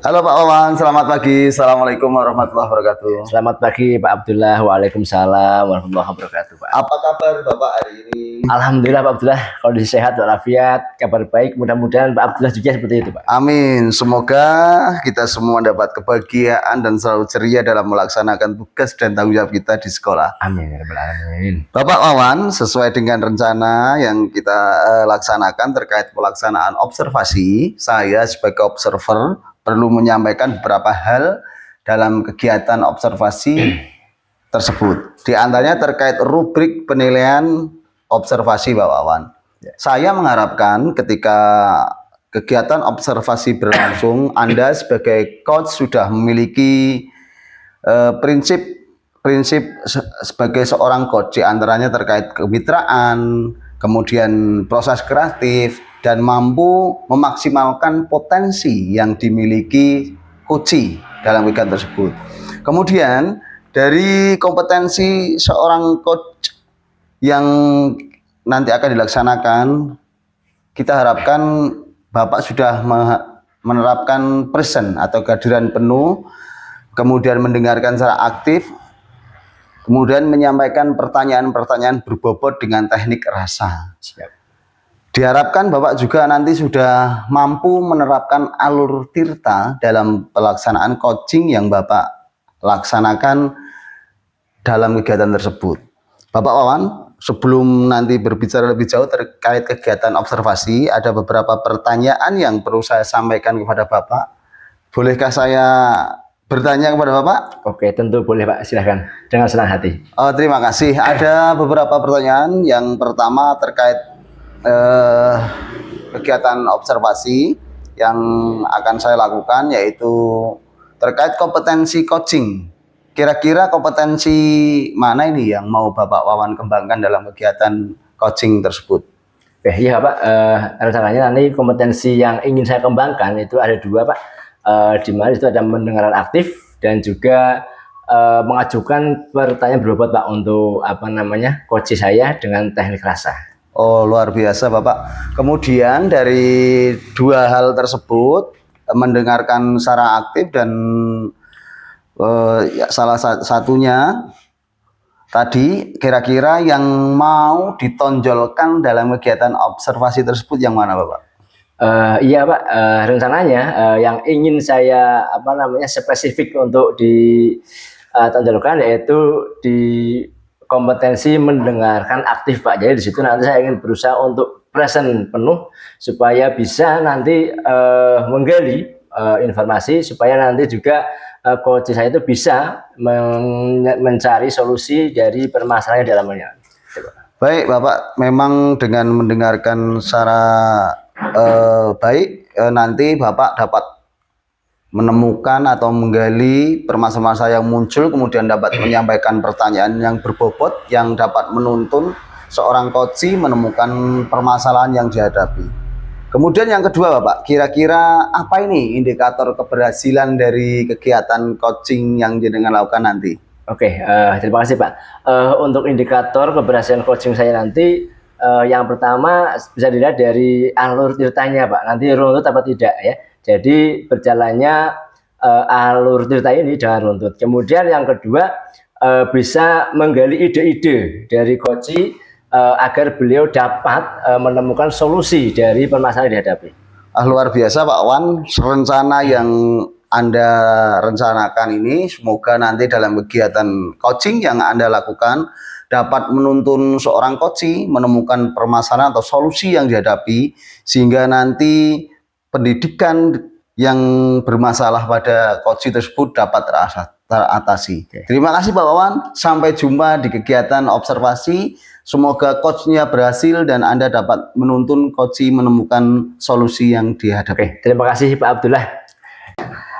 Halo Pak Wawan, selamat pagi. Assalamualaikum warahmatullahi wabarakatuh. Selamat pagi Pak Abdullah. Waalaikumsalam warahmatullahi wabarakatuh Pak. Apa kabar Bapak hari ini? Alhamdulillah Pak Abdullah, kondisi sehat walafiat, kabar baik. Mudah-mudahan Pak Abdullah juga seperti itu Pak. Amin. Semoga kita semua dapat kebahagiaan dan selalu ceria dalam melaksanakan tugas dan tanggung jawab kita di sekolah. Amin ya rabbal alamin. Bapak Wawan, sesuai dengan rencana yang kita laksanakan terkait pelaksanaan observasi, saya sebagai observer perlu menyampaikan beberapa hal dalam kegiatan observasi tersebut. Di antaranya terkait rubrik penilaian observasi Pak Wawan. Saya mengharapkan ketika kegiatan observasi berlangsung, Anda sebagai coach sudah memiliki prinsip sebagai seorang coach, di antaranya terkait kemitraan, kemudian proses kreatif, dan mampu memaksimalkan potensi yang dimiliki coach dalam kegiatan tersebut. Kemudian dari kompetensi seorang coach yang nanti akan dilaksanakan, kita harapkan Bapak sudah menerapkan present atau kehadiran penuh, kemudian mendengarkan secara aktif, kemudian menyampaikan pertanyaan-pertanyaan berbobot dengan teknik rasa. Siap. Diharapkan Bapak juga nanti sudah mampu menerapkan alur tirta dalam pelaksanaan coaching yang Bapak laksanakan dalam kegiatan tersebut. Bapak Wawan, sebelum nanti berbicara lebih jauh terkait kegiatan observasi, ada beberapa pertanyaan yang perlu saya sampaikan kepada Bapak. Bolehkah saya bertanya kepada Bapak? Oke, tentu boleh Pak, silahkan dengan senang hati. Terima kasih. Ada beberapa pertanyaan. Yang pertama terkait kegiatan observasi yang akan saya lakukan, yaitu terkait kompetensi coaching. Kira-kira kompetensi mana ini yang mau Bapak Wawan kembangkan dalam kegiatan coaching tersebut? Iya Pak, rencananya nanti kompetensi yang ingin saya kembangkan itu ada dua Pak. Di mana itu ada mendengaran aktif dan juga mengajukan pertanyaan berbobot Pak untuk coach saya dengan teknik rasa. Oh, luar biasa Bapak. Kemudian dari dua hal tersebut, mendengarkan secara aktif dan salah satunya tadi, kira-kira yang mau ditonjolkan dalam kegiatan observasi tersebut yang mana Bapak? Iya Pak, rencananya yang ingin saya spesifik untuk ditonjolkan yaitu di kompetensi mendengarkan aktif Pak. Jadi di situ nanti saya ingin berusaha untuk present penuh supaya bisa nanti menggali informasi, supaya nanti juga coach saya itu bisa mencari solusi dari permasalahan di dalamnya. Baik Bapak, memang dengan mendengarkan secara baik, nanti Bapak dapat menemukan atau menggali permasalahan yang muncul, kemudian dapat menyampaikan pertanyaan yang berbobot yang dapat menuntun seorang coach menemukan permasalahan yang dihadapi. Kemudian yang kedua Bapak, kira-kira apa ini indikator keberhasilan dari kegiatan coaching yang jenengan lakukan nanti? Oke, terima kasih Pak. Untuk indikator keberhasilan coaching saya nanti, yang pertama bisa dilihat dari alur ceritanya Pak, nanti runtut apa tidak ya. Jadi berjalannya alur cerita ini jangan runtut. Kemudian yang kedua, bisa menggali ide-ide dari coach agar beliau dapat menemukan solusi dari permasalahan yang dihadapi. Luar biasa Pak Wan, rencana yang Anda rencanakan ini semoga nanti dalam kegiatan coaching yang Anda lakukan dapat menuntun seorang coach menemukan permasalahan atau solusi yang dihadapi, sehingga nanti pendidikan yang bermasalah pada coach tersebut dapat teratasi. Terima kasih Pak Wawan, sampai jumpa di kegiatan observasi. Semoga coachnya berhasil dan Anda dapat menuntun coach menemukan solusi yang dihadapi. Terima kasih Pak Abdullah.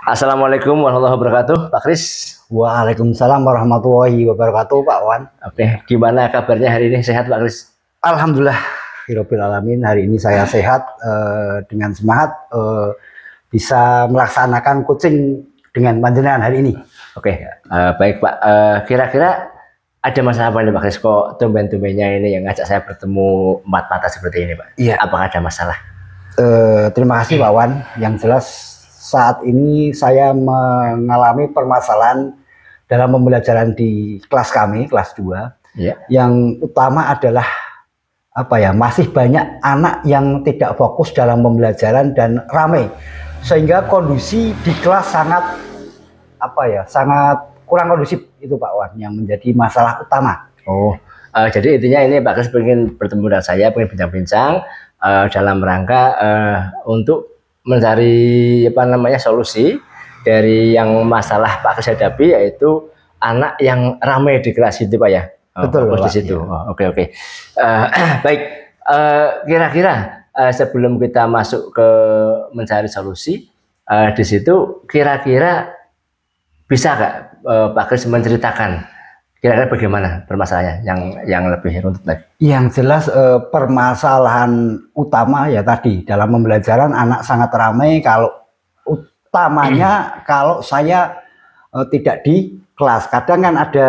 Assalamualaikum warahmatullahi wabarakatuh, Pak Kris. Waalaikumsalam warahmatullahi wabarakatuh, Pak Wan. Oke, gimana kabarnya hari ini? Sehat Pak Kris? Alhamdulillah, Rabbil alamin. Hari ini saya sehat, dengan semangat bisa melaksanakan coaching dengan panjenengan hari ini. Oke, baik Pak. Kira-kira ada masalah apa nih Pak Kris? Kok tumben-tumbennya ini yang ngajak saya bertemu empat mata seperti ini Pak? Iya. Apakah ada masalah? Terima kasih Pak Wan. Yang jelas saat ini saya mengalami permasalahan dalam pembelajaran di kelas kami, kelas 2. Ya. Yang utama adalah masih banyak anak yang tidak fokus dalam pembelajaran dan ramai, sehingga kondisi di kelas sangat sangat kurang kondusif, itu Pak Wan, yang menjadi masalah utama. Oh, jadi intinya ini Pak Kris ingin bertemu dengan saya, ingin bincang-bincang dalam rangka untuk mencari solusi dari yang masalah Pak Kris hadapi, yaitu anak yang ramai di kelas itu Pak ya. Betul Pak, di situ. Ya. Oke. Baik, kira-kira sebelum kita masuk ke mencari solusi, di situ kira-kira bisa nggak Pak Kris menceritakan kira-kira bagaimana permasalahannya yang lebih runtut lagi? Yang jelas permasalahan utama ya tadi dalam pembelajaran anak sangat ramai, kalau utamanya kalau saya tidak di kelas. Kadang kan ada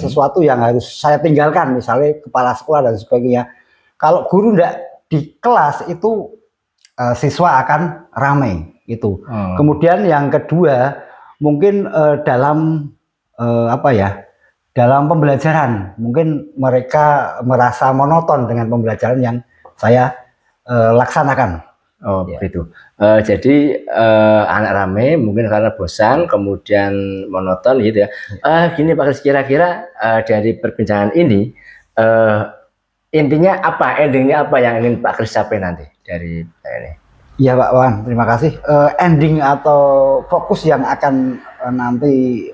sesuatu yang harus saya tinggalkan, misalnya kepala sekolah dan sebagainya. Kalau guru tidak di kelas itu siswa akan ramai itu. Kemudian yang kedua mungkin dalam dalam pembelajaran mungkin mereka merasa monoton dengan pembelajaran yang saya laksanakan. Oh ya. Begitu. Jadi anak ramai mungkin karena bosan, kemudian monoton gitu ya. Gini Pak Kris, kira-kira dari perbincangan ini intinya apa, endingnya apa yang ingin Pak Kris capai nanti dari ini? Ya Pak Wan, terima kasih. Ending atau fokus yang akan nanti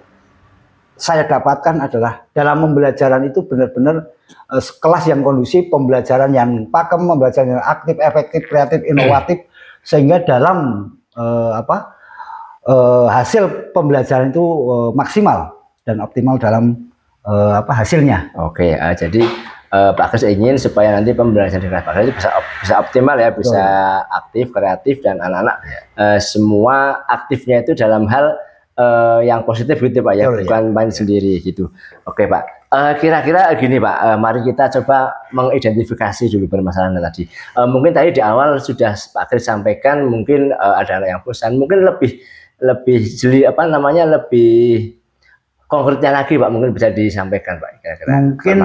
saya dapatkan adalah dalam pembelajaran itu benar-benar kelas yang kondusif, pembelajaran yang pakem, pembelajaran yang aktif, efektif, kreatif, inovatif, sehingga dalam hasil pembelajaran itu maksimal dan optimal dalam hasilnya. Oke, jadi Pak Kris ingin supaya nanti pembelajaran di kelas Pak Kris itu bisa optimal ya, bisa aktif, kreatif, dan anak-anak semua aktifnya itu dalam hal yang positif gitu Pak ya, bukan main sendiri gitu. Oke Pak, kira-kira gini Pak, mari kita coba mengidentifikasi dulu permasalahan tadi. Mungkin tadi di awal sudah Pak Kris sampaikan, mungkin ada anak yang bosan, mungkin lebih jeli lebih konkretnya lagi Pak, mungkin bisa disampaikan Pak kira-kira. Mungkin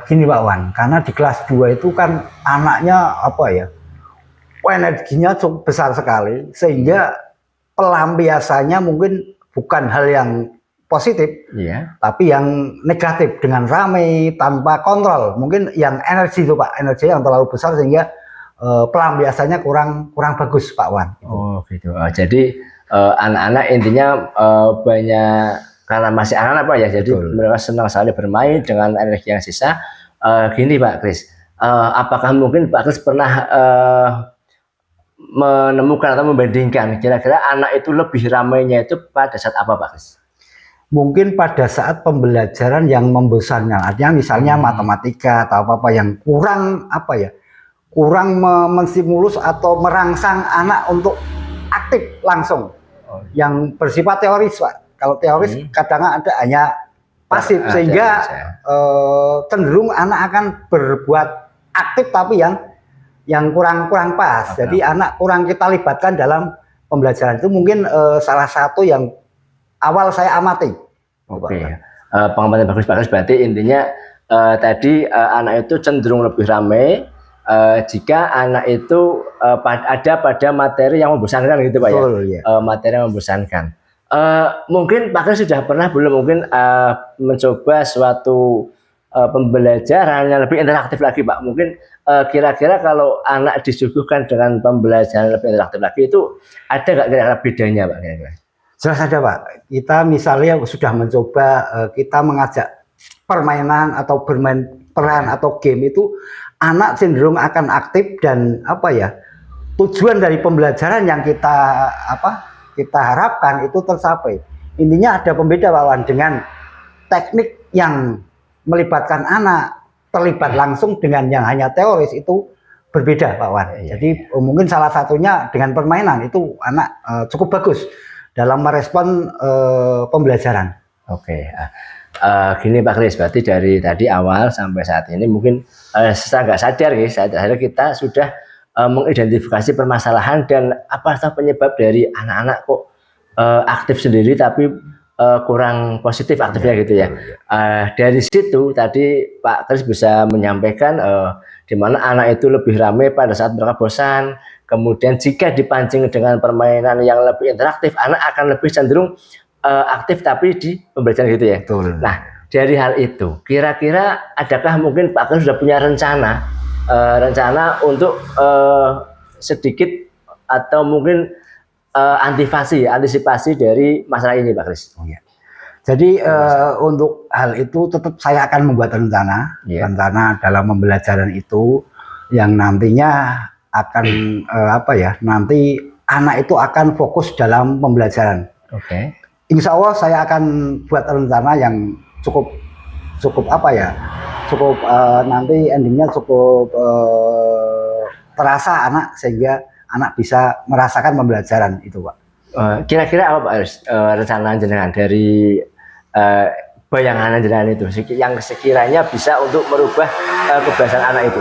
begini Pak Wan, karena di kelas 2 itu kan anaknya energinya cukup besar sekali, sehingga pelampiasannya mungkin bukan hal yang positif, tapi yang negatif, dengan ramai tanpa kontrol. Mungkin yang energi itu Pak, energi yang terlalu besar sehingga pelampiasannya kurang bagus Pak Wan. Oh gitu. Jadi anak-anak intinya banyak, karena masih anak-anak Pak ya, jadi mereka senang sekali bermain dengan energi yang sisa. Gini Pak Kris, apakah mungkin Pak Kris pernah menemukan atau membandingkan kira-kira anak itu lebih ramainya itu pada saat apa Pak Kris? Mungkin pada saat pembelajaran yang membosankan, artinya misalnya matematika atau apa yang kurang menstimulus atau merangsang anak untuk aktif langsung, yang bersifat teoris Pak. Kalau teoris kadang ada hanya pasif, sehingga cenderung anak akan berbuat aktif tapi yang kurang pas. Jadi anak kurang kita libatkan dalam pembelajaran. Itu mungkin salah satu yang awal saya amati. Oke. Pengamatan bagus Pak Kris, berarti intinya tadi anak itu cenderung lebih ramai jika anak itu ada pada materi yang membosankan gitu Pak ya. Materi yang membosankan. Mungkin Pak Kris sudah pernah belum mungkin mencoba suatu pembelajaran yang lebih interaktif lagi Pak? Mungkin kira-kira kalau anak disuguhkan dengan pembelajaran lebih interaktif lagi itu ada nggak kira-kira bedanya Pak? Kira-kira? Jelas ada Pak. Kita misalnya sudah mencoba kita mengajak permainan atau bermain peran atau game, itu anak cenderung akan aktif dan tujuan dari pembelajaran yang kita harapkan itu tercapai. Intinya ada pembeda Pak Wan, dengan teknik yang melibatkan anak terlibat langsung dengan yang hanya teoris itu berbeda Pak Wan. Jadi mungkin salah satunya dengan permainan itu anak cukup bagus dalam merespon pembelajaran. Oke. Gini Pak Kris, berarti dari tadi awal sampai saat ini mungkin secara nggak sadar kita sudah mengidentifikasi permasalahan dan apa penyebab dari anak-anak kok aktif sendiri tapi kurang positif aktifnya gitu ya. Dari situ tadi Pak Kris bisa menyampaikan di mana anak itu lebih ramai pada saat mereka bosan. Kemudian jika dipancing dengan permainan yang lebih interaktif, anak akan lebih cenderung aktif tapi di pembelajaran gitu ya. Betul. Nah, dari hal itu, kira-kira adakah mungkin Pak Kris sudah punya rencana untuk sedikit atau mungkin antisipasi dari masalah ini, Pak Kris? Oh, ya. Jadi untuk hal itu tetap saya akan membuat rencana dalam pembelajaran itu yang nantinya akan nanti anak itu akan fokus dalam pembelajaran. Oke. Insya Allah saya akan buat rencana yang cukup nanti endingnya cukup terasa anak sehingga anak bisa merasakan pembelajaran itu, Pak. Kira-kira apa Pak Aris, rencana jenengan dari bayangan jenengan itu yang sekiranya bisa untuk merubah kebiasaan anak itu?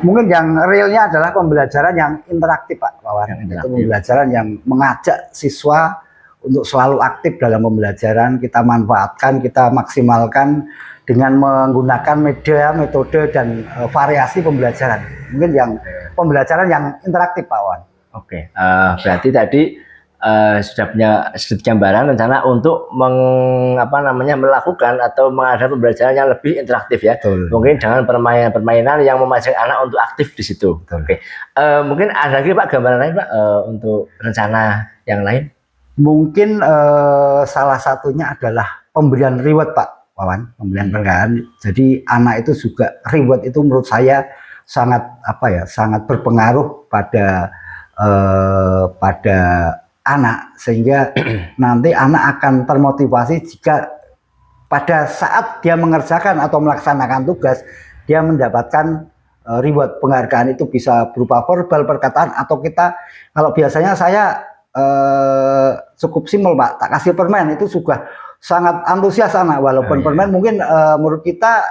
Mungkin yang realnya adalah pembelajaran yang interaktif, Pak Wawan. Itu pembelajaran yang mengajak siswa untuk selalu aktif dalam pembelajaran. Kita manfaatkan, kita maksimalkan dengan menggunakan media, metode, dan variasi pembelajaran. Mungkin yang pembelajaran yang interaktif, Pak Wawan. Oke, berarti tadi sudah punya sedikit gambaran rencana untuk melakukan atau mengadakan pembelajaran yang lebih interaktif ya. Betul. Mungkin dengan permainan-permainan yang memancing anak untuk aktif di situ. Betul. Oke. Mungkin ada lagi Pak gambaran lain Pak untuk rencana yang lain? Mungkin salah satunya adalah pemberian reward, Pak Wawan, pemberian penghargaan. Jadi anak itu juga reward itu menurut saya sangat sangat berpengaruh pada anak, sehingga nanti anak akan termotivasi jika pada saat dia mengerjakan atau melaksanakan tugas dia mendapatkan reward. Penghargaan itu bisa berupa verbal, perkataan, atau kita, kalau biasanya saya cukup simpel, Pak, tak kasih permen itu juga sangat antusias anak, walaupun permen mungkin menurut kita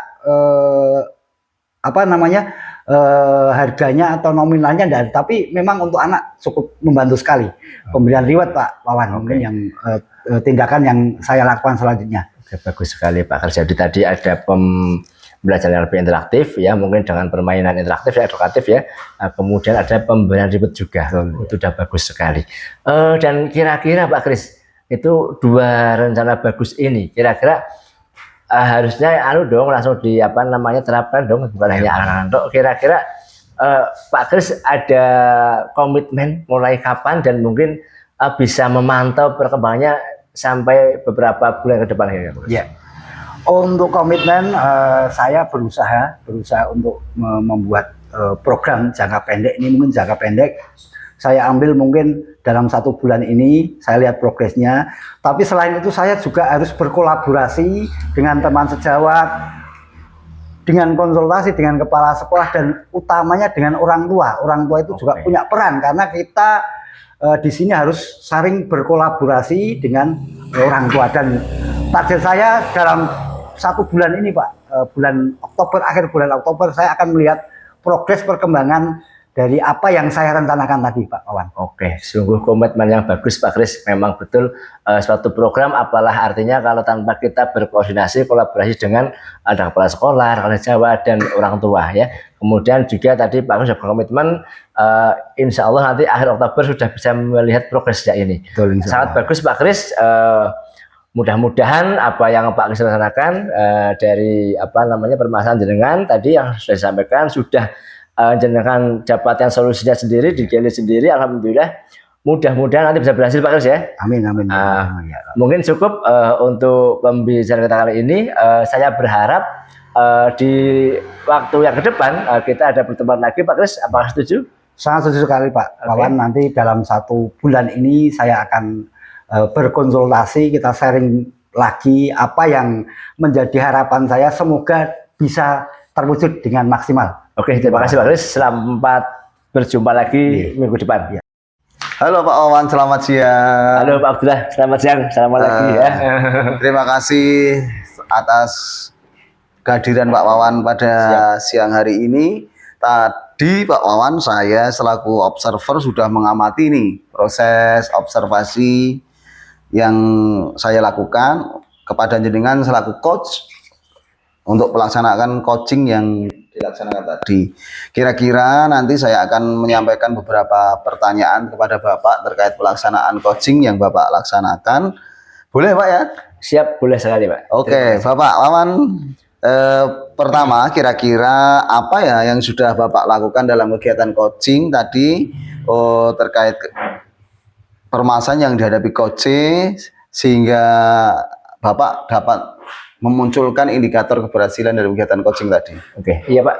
harganya atau nominalnya enggak, tapi memang untuk anak cukup membantu sekali. Pemberian reward, Pak Wawan, mungkin yang tindakan yang saya lakukan selanjutnya. Oke, bagus sekali Pak Kris. Jadi tadi ada pembelajaran yang lebih interaktif ya, mungkin dengan permainan interaktif ya, edukatif ya. Kemudian ada pemberian reward juga. Itu sudah bagus sekali. Dan kira-kira Pak Kris, itu dua rencana bagus ini kira-kira harusnya langsung terapkan dong, bukan hanya anak-anak. Kira-kira Pak Kris ada komitmen mulai kapan dan mungkin bisa memantau perkembangannya sampai beberapa bulan ke depan ya? Ya. Untuk komitmen saya berusaha untuk membuat program jangka pendek ini, mungkin jangka pendek saya ambil mungkin dalam 1 bulan ini, saya lihat progresnya. Tapi selain itu saya juga harus berkolaborasi dengan teman sejawat, dengan konsultasi dengan kepala sekolah, dan utamanya dengan orang tua. Orang tua itu juga punya peran, karena kita di sini harus saling berkolaborasi dengan orang tua. Dan target saya dalam 1 bulan ini, Pak, akhir bulan Oktober saya akan melihat progres perkembangan dari apa yang saya rencanakan tadi, Pak Wawan. Oke, sungguh komitmen yang bagus Pak Kris. Memang betul suatu program, apalah artinya kalau tanpa kita berkoordinasi, kolaborasi dengan ada kepala sekolah, kepala sejawat, dan orang tua ya. Kemudian juga tadi Pak Kris sudah berkomitmen, insya Allah nanti akhir Oktober sudah bisa melihat progresnya ini. Betul, sangat bagus Pak Kris. Mudah-mudahan apa yang Pak Kris rencanakan dari permasalahan jenengan tadi yang sudah disampaikan sudah jenengan dapatkan solusinya sendiri, digali sendiri. Alhamdulillah, mudah-mudahan nanti bisa berhasil Pak Kris ya. Amin. Mungkin cukup untuk pembicaraan kita kali ini. Saya berharap di waktu yang ke depan kita ada pertemuan lagi Pak Kris. Apakah setuju? Sangat setuju sekali Pak Wawan. Nanti dalam 1 bulan ini saya akan berkonsultasi, kita sharing lagi apa yang menjadi harapan saya, semoga bisa terwujud dengan maksimal. Oke, terima kasih Pak Kris. Selamat berjumpa lagi minggu depan. Halo Pak Wawan, selamat siang. Halo Pak Abdullah, selamat siang. Selamat lagi ya. Terima kasih atas kehadiran Pak Wawan pada siang hari ini. tadi Pak Wawan, saya selaku observer sudah mengamati nih proses observasi yang saya lakukan kepada jenengan selaku coach untuk pelaksanaan coaching yang dilaksanakan tadi. Kira-kira nanti saya akan menyampaikan beberapa pertanyaan kepada Bapak terkait pelaksanaan coaching yang Bapak laksanakan. Boleh Pak ya? Siap, boleh sekali Pak. Oke, Bapak Wawan, pertama kira-kira apa ya yang sudah Bapak lakukan dalam kegiatan coaching tadi terkait permasalahan yang dihadapi coaching sehingga Bapak dapat memunculkan indikator keberhasilan dari kegiatan coaching tadi. Oke, iya Pak.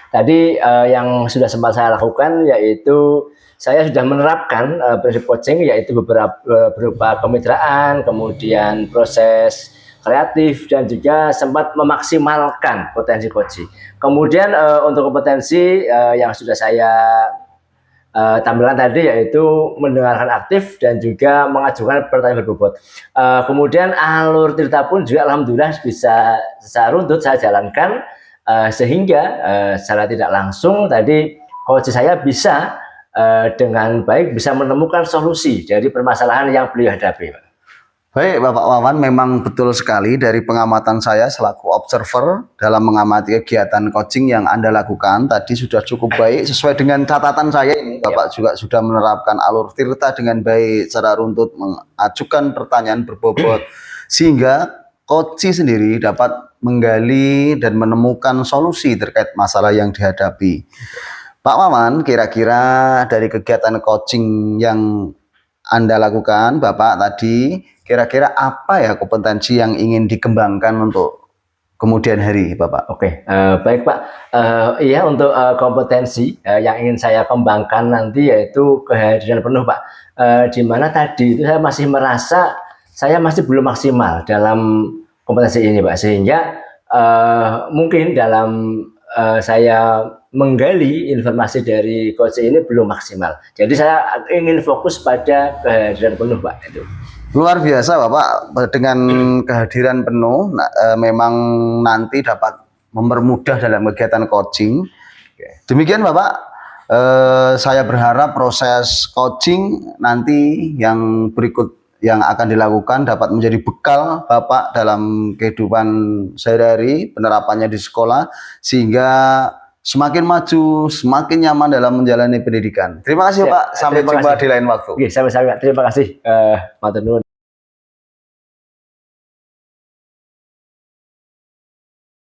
Tadi yang sudah sempat saya lakukan yaitu saya sudah menerapkan prinsip coaching, yaitu berupa kemitraan, kemudian proses kreatif, dan juga sempat memaksimalkan potensi coaching. Kemudian untuk kompetensi yang sudah saya tampilkan tadi yaitu mendengarkan aktif dan juga mengajukan pertanyaan berbobot. Kemudian alur cerita pun juga alhamdulillah bisa secara runtut saya jalankan sehingga secara tidak langsung tadi coach saya bisa dengan baik bisa menemukan solusi dari permasalahan yang beliau hadapi. Baik Bapak Wawan, memang betul sekali dari pengamatan saya selaku observer dalam mengamati kegiatan coaching yang Anda lakukan tadi sudah cukup baik sesuai dengan catatan saya ini. Bapak juga sudah menerapkan alur tirta dengan baik secara runtut, mengajukan pertanyaan berbobot sehingga coach sendiri dapat menggali dan menemukan solusi terkait masalah yang dihadapi. Pak Wawan, kira-kira dari kegiatan coaching yang Anda lakukan, Bapak tadi, kira-kira apa ya kompetensi yang ingin dikembangkan untuk kemudian hari, Bapak? Oke, baik Pak. Iya, untuk kompetensi yang ingin saya kembangkan nanti yaitu kehadiran penuh, Pak. Di mana tadi itu saya masih merasa saya masih belum maksimal dalam kompetensi ini, Pak. Sehingga mungkin dalam saya menggali informasi dari coach ini belum maksimal. Jadi saya ingin fokus pada kehadiran penuh, Pak. Itu. Luar biasa Bapak, dengan kehadiran penuh memang nanti dapat mempermudah dalam kegiatan coaching. Demikian Bapak, saya berharap proses coaching nanti yang berikut yang akan dilakukan dapat menjadi bekal Bapak dalam kehidupan sehari-hari, penerapannya di sekolah, sehingga semakin maju, semakin nyaman dalam menjalani pendidikan. Terima kasih Pak, sampai jumpa di lain waktu. Oke, sampai-sampai. Terima kasih, Matur nuwun.